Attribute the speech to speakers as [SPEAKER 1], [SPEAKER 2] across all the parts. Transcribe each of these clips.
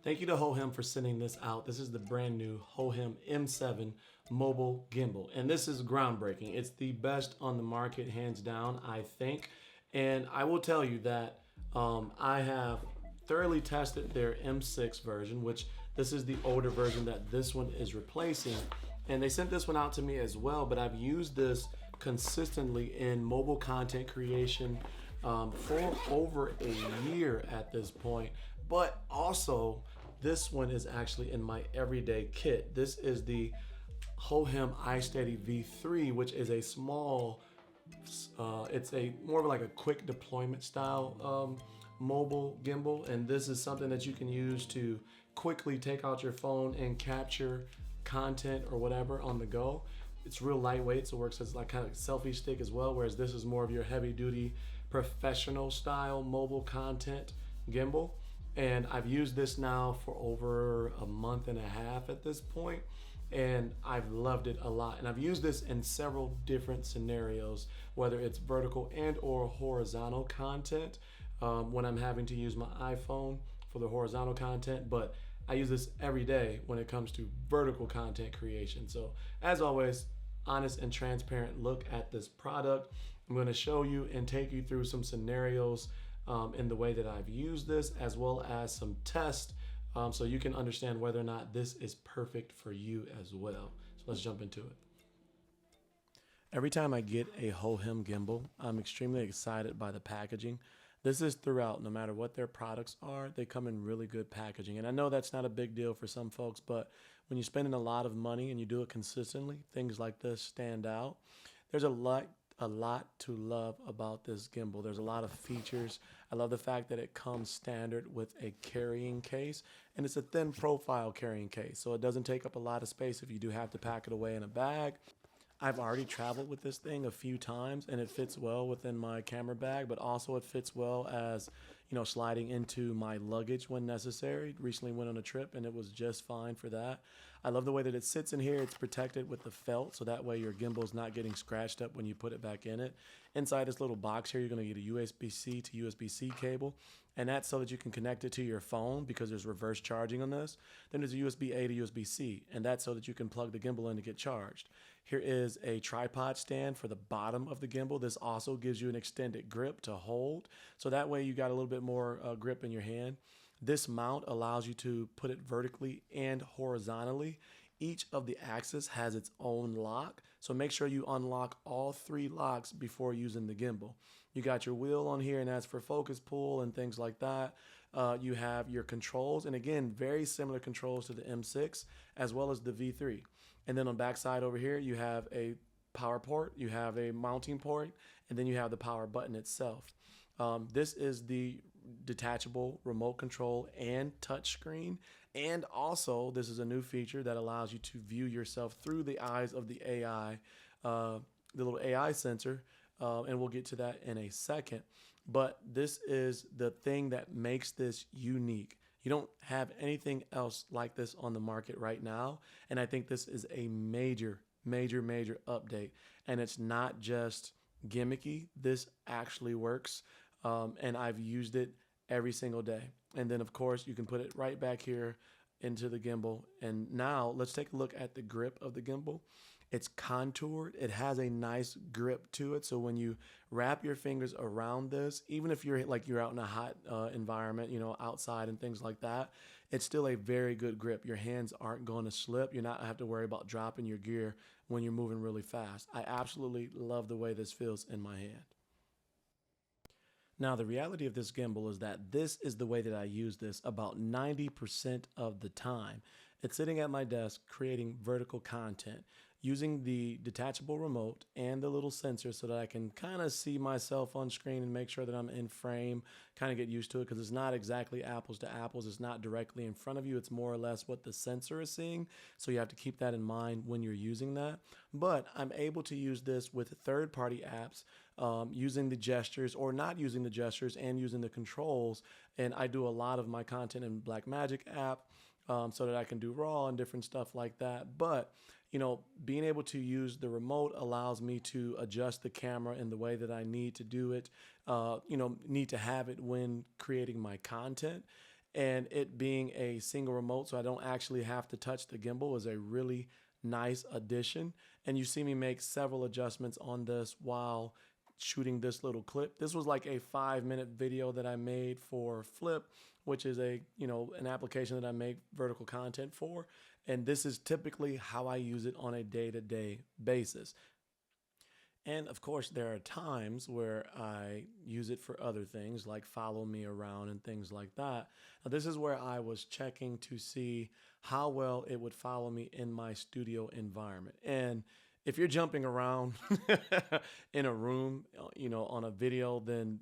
[SPEAKER 1] Thank you to Hohem for sending this out. This is the brand new Hohem M7 mobile gimbal, and this is groundbreaking. It's the best on the market, hands down, I think. And I will tell you that I have thoroughly tested their M6 version, which this is the older version that this one is replacing. And they sent this one out to me as well, but I've used this consistently in mobile content creation for over a year at this point. But also, this one is actually in my everyday kit. This is the Hohem iSteady V3, which is a small, it's a more of like a quick deployment style mobile gimbal. And this is something that you can use to quickly take out your phone and capture content or whatever on the go. It's real lightweight, so it works as like kind of selfie stick as well, whereas this is more of your heavy duty professional style mobile content gimbal. And I've used this now for over a month and a half at this point, and I've loved it a lot. And I've used this in several different scenarios, whether it's vertical and or horizontal content, when I'm having to use my iPhone for the horizontal content, but I use this every day when it comes to vertical content creation. So as always, honest and transparent look at this product. I'm going to show you and take you through some scenarios in the way that I've used this, as well as some tests, so you can understand whether or not this is perfect for you as well. So let's jump into it. Every time I get a Hohem gimbal, I'm extremely excited by the packaging. This is throughout, no matter what their products are, they come in really good packaging. And I know that's not a big deal for some folks, but when you're spending a lot of money and you do it consistently, things like this stand out. There's a lot to love about this gimbal. There's a lot of features. I love the fact that it comes standard with a carrying case, and it's a thin profile carrying case, so it doesn't take up a lot of space if you do have to pack it away in a bag. I've already traveled with this thing a few times, and it fits well within my camera bag, but also it fits well as, you know, sliding into my luggage when necessary. Recently went on a trip and it was just fine for that. I love the way that it sits in here. It's protected with the felt, so that way your gimbal's not getting scratched up when you put it back in it. Inside this little box here, you're gonna get a USB-C to USB-C cable, and that's so that you can connect it to your phone because there's reverse charging on this. Then there's a USB-A to USB-C, and that's so that you can plug the gimbal in to get charged. Here is a tripod stand for the bottom of the gimbal. This also gives you an extended grip to hold, so that way you got a little bit more grip in your hand. This mount allows you to put it vertically and horizontally. Each of the axes has its own lock, so make sure you unlock all three locks before using the gimbal. You got your wheel on here, and that's for focus pull and things like that. You have your controls, and again, very similar controls to the M6 as well as the V3. And then on the back side over here, you have a power port, you have a mounting port, and then you have the power button itself. This is the detachable remote control and touch screen, and also this is a new feature that allows you to view yourself through the eyes of the AI, the little AI sensor, and we'll get to that in a second. But this is the thing that makes this unique. You don't have anything else like this on the market right now, and I think this is a major update. And it's not just gimmicky. This actually works, and I've used it every single day. And then of course you can put it right back here into the gimbal. And now let's take a look at the grip of the gimbal. It's contoured. It has a nice grip to it. So when you wrap your fingers around this, even if you're out in a hot environment, you know, outside and things like that, it's still a very good grip. Your hands aren't going to slip. You're not have to worry about dropping your gear when you're moving really fast. I absolutely love the way this feels in my hand. Now, the reality of this gimbal is that this is the way that I use this about 90% of the time. It's sitting at my desk creating vertical content using the detachable remote and the little sensor so that I can kind of see myself on screen and make sure that I'm in frame, kind of get used to it because it's not exactly apples to apples. It's not directly in front of you. It's more or less what the sensor is seeing. So you have to keep that in mind when you're using that. But I'm able to use this with third-party apps, using the gestures or not using the gestures and using the controls. And I do a lot of my content in Blackmagic app so that I can do RAW and different stuff like that. But you know, being able to use the remote allows me to adjust the camera in the way that I need to do it, need to have it when creating my content. And it being a single remote, so I don't actually have to touch the gimbal, is a really nice addition. And you see me make several adjustments on this while shooting this little clip. This was like a 5-minute video that I made for Flip, which is an application that I make vertical content for. And this is typically how I use it on a day-to-day basis. And of course, there are times where I use it for other things like follow me around and things like that. Now, this is where I was checking to see how well it would follow me in my studio environment. And if you're jumping around in a room, on a video, then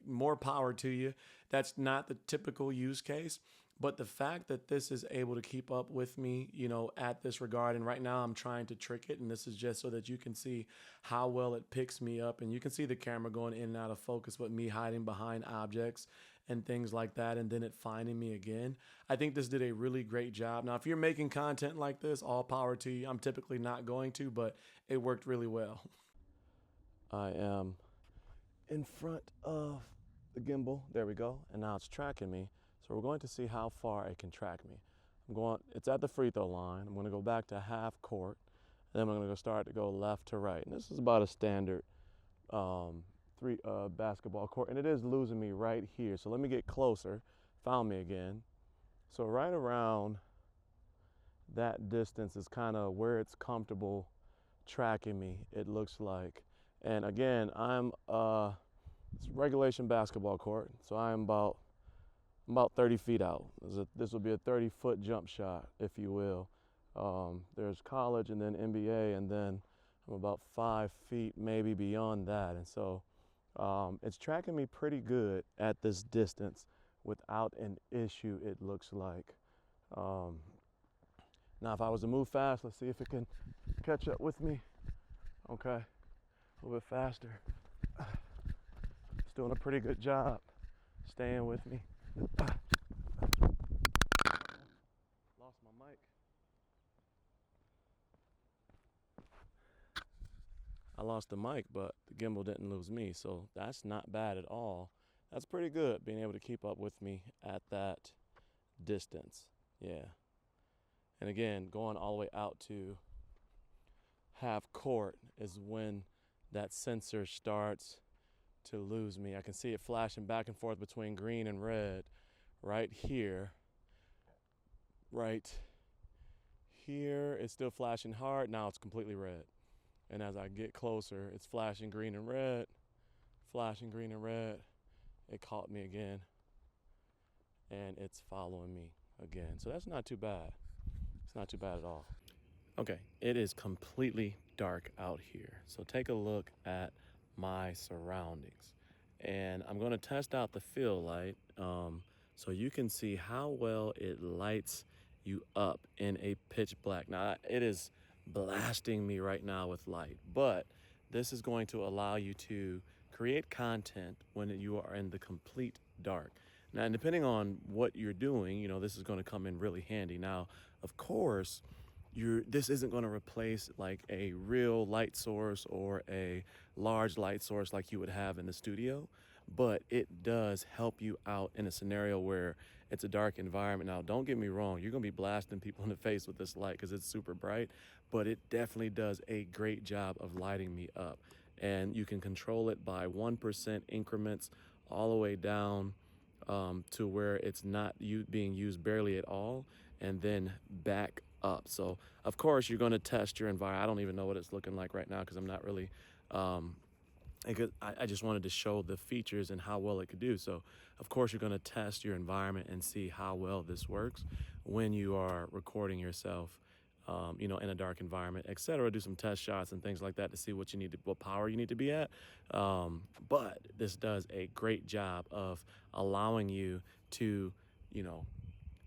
[SPEAKER 1] more power to you. That's not the typical use case. But the fact that this is able to keep up with me, at this regard, and right now I'm trying to trick it, and this is just so that you can see how well it picks me up, and you can see the camera going in and out of focus with me hiding behind objects and things like that, and then it finding me again. I think this did a really great job. Now, if you're making content like this, all power to you. I'm typically not going to, but it worked really well. I am in front of the gimbal. There we go. And now it's tracking me. So we're going to see how far it can track me. It's at the free throw line. I'm going to go back to half court. And then I'm going to start to go left to right. And this is about a standard basketball court. And it is losing me right here. So let me get closer. Found me again. So right around that distance is kind of where it's comfortable tracking me, it looks like. And again, it's regulation basketball court. So I'm about 30 feet out. This will be a 30-foot jump shot, if you will. There's college and then NBA, and then I'm about 5 feet maybe beyond that. And so it's tracking me pretty good at this distance without an issue, it looks like. Now, if I was to move fast, let's see if it can catch up with me. Okay, a little bit faster. It's doing a pretty good job staying with me. Lost my mic. I lost the mic, but the gimbal didn't lose me, so that's not bad at all. That's pretty good, being able to keep up with me at that distance. Yeah. And again, going all the way out to half court is when that sensor starts to lose me. I can see it flashing back and forth between green and red right here. Right here, it's still flashing hard. Now it's completely red. And as I get closer, it's flashing green and red, flashing green and red. It caught me again, and it's following me again. So that's not too bad. It's not too bad at all. Okay, it is completely dark out here. So take a look at my surroundings. And I'm gonna test out the fill light so you can see how well it lights you up in a pitch black. Now, it is blasting me right now with light, but this is going to allow you to create content when you are in the complete dark. Now, and depending on what you're doing, this is going to come in really handy. Now, of course, this isn't going to replace like a real light source or a large light source like you would have in the studio, but it does help you out in a scenario where it's a dark environment. Now, don't get me wrong, you're going to be blasting people in the face with this light because it's super bright, but it definitely does a great job of lighting me up. And you can control it by 1% increments all the way down to where it's not being used barely at all, and then back up. So of course you're going to test your environment. I don't even know what it's looking like right now because I'm not really I just wanted to show the features and how well it could do. So of course you're going to test your environment and see how well this works when you are recording yourself in a dark environment, etc. Do some test shots and things like that to see what power you need to be at. But this does a great job of allowing you to,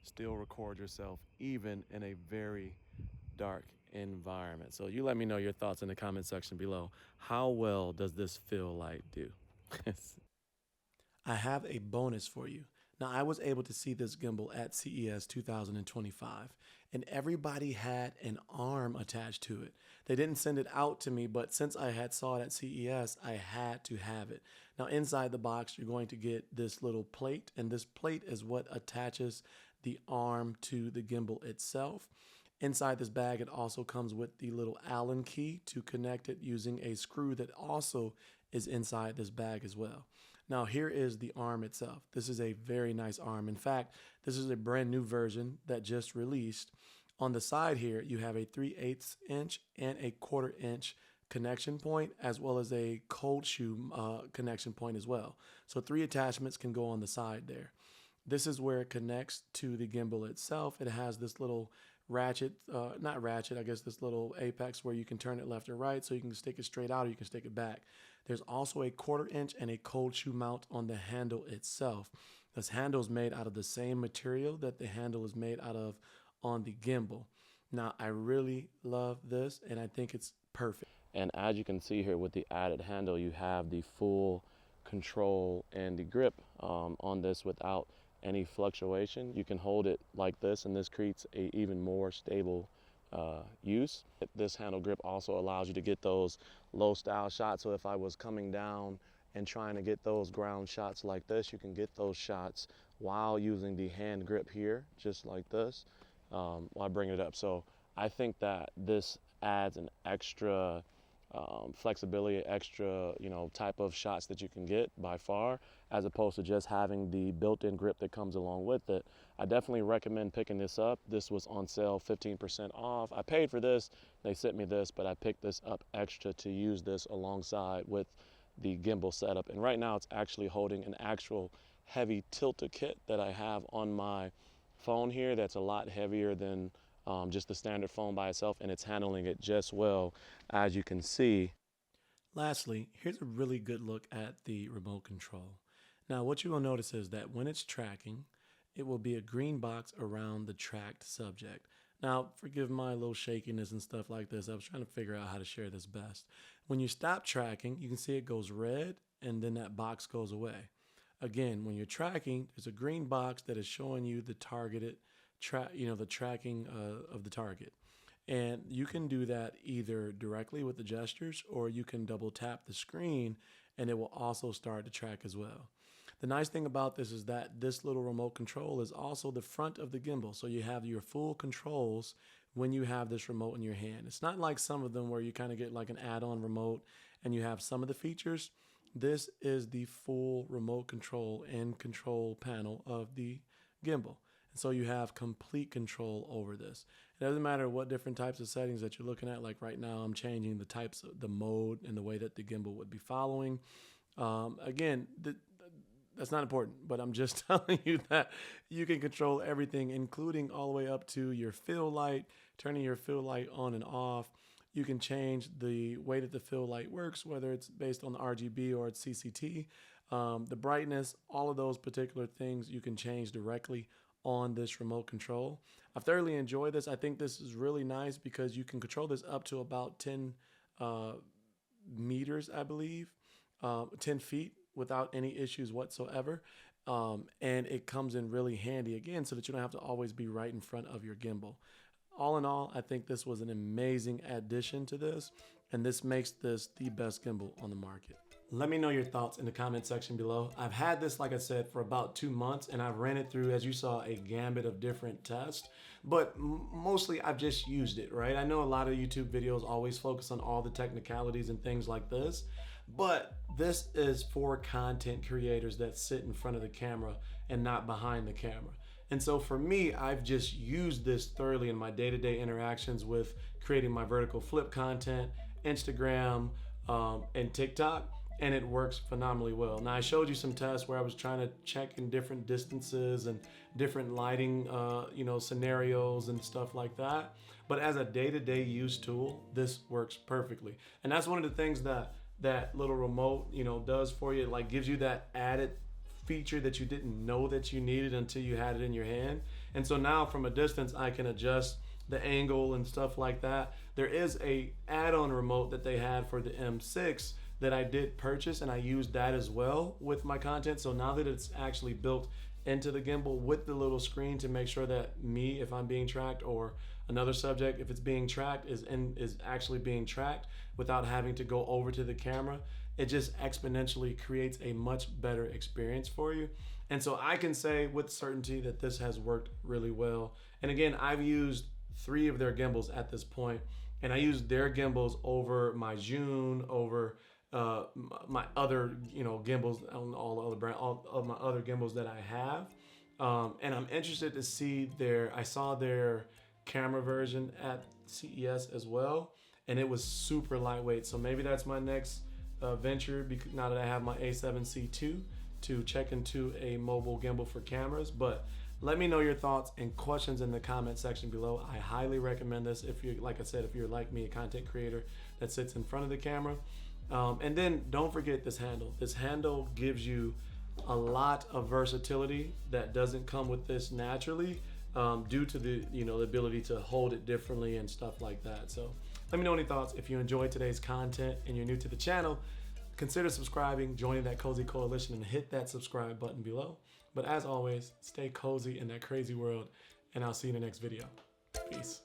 [SPEAKER 1] still record yourself even in a very dark environment. So you let me know your thoughts in the comment section below. How well does this fill light do? I have a bonus for you. Now, I was able to see this gimbal at CES 2025, and everybody had an arm attached to it. They didn't send it out to me, but since I had saw it at CES, I had to have it. Now, inside the box, you're going to get this little plate, and this plate is what attaches the arm to the gimbal itself. Inside this bag, it also comes with the little Allen key to connect it using a screw that also is inside this bag as well. Now, here is the arm itself. This is a very nice arm. In fact, this is a brand new version that just released. On the side here, you have a 3/8 inch and a 1/4 inch connection point, as well as a cold shoe connection point as well. So 3 attachments can go on the side there. This is where it connects to the gimbal itself. It has this little ratchet, not ratchet, I guess this little apex where you can turn it left or right, so you can stick it straight out or you can stick it back. There's also a 1/4 inch and a cold shoe mount on the handle itself. This handle is made out of the same material that the handle is made out of on the gimbal. Now, I really love this, and I think it's perfect. And as you can see here with the added handle, you have the full control and the grip on this without any fluctuation. You can hold it like this, and this creates a even more stable use. This handle grip also allows you to get those low style shots. So if I was coming down and trying to get those ground shots like this, you can get those shots while using the hand grip here, just like this, while I bring it up. So I think that this adds an extra flexibility, extra, type of shots that you can get by far, as opposed to just having the built-in grip that comes along with it. I definitely recommend picking this up. This was on sale, 15% off. I paid for this, they sent me this, but I picked this up extra to use this alongside with the gimbal setup. And right now it's actually holding an actual heavy tilter kit that I have on my phone here that's a lot heavier than just the standard phone by itself, and it's handling it just well, as you can see. Lastly, here's a really good look at the remote control. Now, what you will notice is that when it's tracking, it will be a green box around the tracked subject. Now, forgive my little shakiness and stuff like this. I was trying to figure out how to share this best. When you stop tracking, you can see it goes red, and then that box goes away. Again, when you're tracking, there's a green box that is showing you the targeted the tracking of the target. And you can do that either directly with the gestures, or you can double tap the screen and it will also start to track as well. The nice thing about this is that this little remote control is also the front of the gimbal. So you have your full controls when you have this remote in your hand. It's not like some of them where you kind of get like an add-on remote and you have some of the features. This is the full remote control and control panel of the gimbal. And so you have complete control over this. It doesn't matter what different types of settings that you're looking at. Like right now, I'm changing the types of the mode and the way that the gimbal would be following. Again, that's not important, but I'm just telling you that you can control everything, including all the way up to your fill light, turning your fill light on and off. You can change the way that the fill light works, whether it's based on the RGB or it's CCT. The brightness, all of those particular things you can change directly on this remote control. I've thoroughly enjoyed this. I think this is really nice because you can control this up to about 10 meters, I believe, 10 feet without any issues whatsoever. And it comes in really handy again so that you don't have to always be right in front of your gimbal. All in all, I think this was an amazing addition to this, and this makes this the best gimbal on the market. Let me know your thoughts in the comment section below. I've had this, like I said, for about 2 months, and I've ran it through, as you saw, a gambit of different tests, but mostly I've just used it, right? I know a lot of YouTube videos always focus on all the technicalities and things like this, but this is for content creators that sit in front of the camera and not behind the camera. And so for me, I've just used this thoroughly in my day-to-day interactions with creating my vertical flip content, Instagram, and TikTok, and it works phenomenally well. Now, I showed you some tests where I was trying to check in different distances and different lighting, scenarios and stuff like that. But as a day-to-day use tool, this works perfectly. And that's one of the things that that little remote, does for you. It like gives you that added feature that you didn't know that you needed until you had it in your hand. And so now from a distance, I can adjust the angle and stuff like that. There is a add-on remote that they had for the M6 that I did purchase, and I used that as well with my content. So now that it's actually built into the gimbal with the little screen to make sure that me, if I'm being tracked, or another subject, if it's being tracked, is actually being tracked without having to go over to the camera. It just exponentially creates a much better experience for you. And so I can say with certainty that this has worked really well. And again, I've used 3 of their gimbals at this point, and I used their gimbals over my Zhune, over my other, gimbals on all of my other gimbals that I have. And I'm interested to see I saw their camera version at CES as well, and it was super lightweight. So maybe that's my next venture, because now that I have my A7C2, to check into a mobile gimbal for cameras. But let me know your thoughts and questions in the comment section below. I highly recommend this if you're, like I said, if you're like me, a content creator that sits in front of the camera. And then don't forget this handle. This handle gives you a lot of versatility that doesn't come with this naturally, due to the the ability to hold it differently and stuff like that. So let me know any thoughts. If you enjoyed today's content and you're new to the channel, consider subscribing, joining that cozy coalition, and hit that subscribe button below. But as always, stay cozy in that crazy world, and I'll see you in the next video. Peace.